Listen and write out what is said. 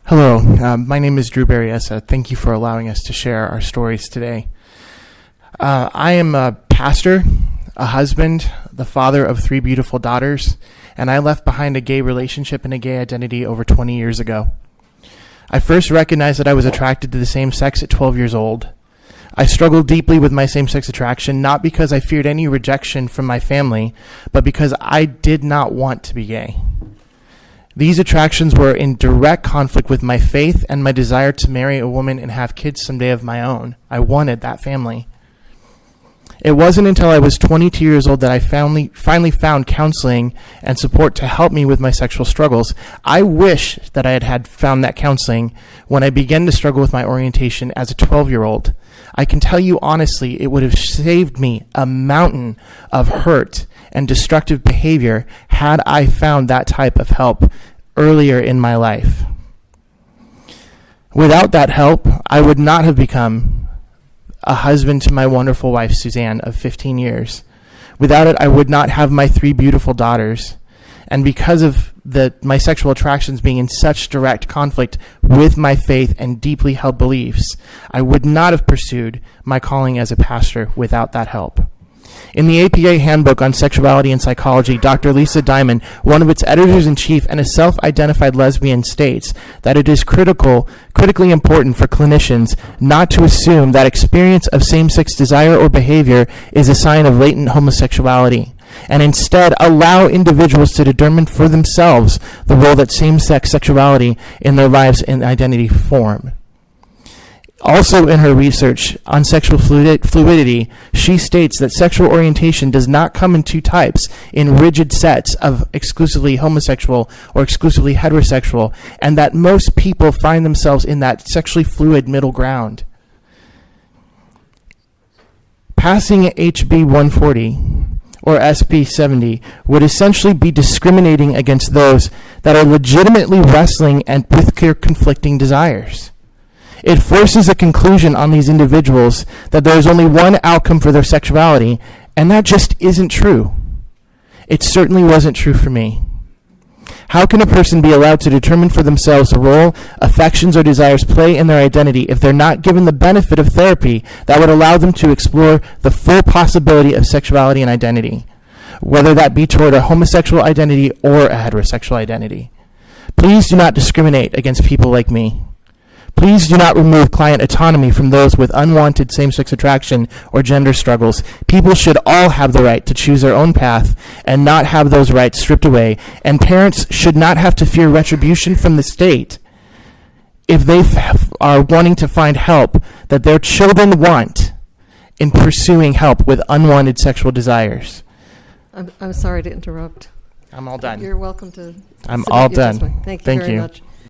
Hello, my name is Drew Berryessa. Thank you for allowing us to share our stories today. I am a pastor, a husband, the father of 3 beautiful daughters, and I left behind a gay relationship and a gay identity over 20 years ago. I first recognized that I was attracted to the same sex at 12 years old. I struggled deeply with my same-sex attraction, not because I feared any rejection from my family, but because I did not want to be gay. These attractions were in direct conflict with my faith and my desire to marry a woman and have kids someday of my own. I wanted that family. It wasn't until I was 22 years old that I finally found counseling and support to help me with my sexual struggles. I wish that I had found that counseling when I began to struggle with my orientation as a 12-year-old. I can tell you honestly, it would have saved me a mountain of hurt and destructive behavior had I found that type of help earlier in my life. Without that help, I would not have become a husband to my wonderful wife, Suzanne, of 15 years. Without it, I would not have my 3 beautiful daughters. And because of my sexual attractions being in such direct conflict with my faith and deeply held beliefs, I would not have pursued my calling as a pastor without that help. In the APA Handbook on Sexuality and Psychology, Dr. Lisa Diamond, one of its editors-in-chief and a self-identified lesbian, states that it is critically important for clinicians not to assume that experience of same-sex desire or behavior is a sign of latent homosexuality, and instead allow individuals to determine for themselves the role that same-sex sexuality in their lives and identity form. Also in her research on sexual fluidity, she states that sexual orientation does not come in 2 types, in rigid sets of exclusively homosexual or exclusively heterosexual, and that most people find themselves in that sexually fluid middle ground. Passing HB 140 or SB 70 would essentially be discriminating against those that are legitimately wrestling and with their conflicting desires. It forces a conclusion on these individuals that there is only one outcome for their sexuality, and that just isn't true. It certainly wasn't true for me. How can a person be allowed to determine for themselves the role affections or desires play in their identity if they're not given the benefit of therapy that would allow them to explore the full possibility of sexuality and identity, whether that be toward a homosexual identity or a heterosexual identity? Please do not discriminate against people like me. Please do not remove client autonomy from those with unwanted same-sex attraction or gender struggles. People should all have the right to choose their own path and not have those rights stripped away, and parents should not have to fear retribution from the state if they are wanting to find help that their children want in pursuing help with unwanted sexual desires. I'm sorry to interrupt. I'm all done. You're welcome to. I'm all done. Thank you Thank very you. much.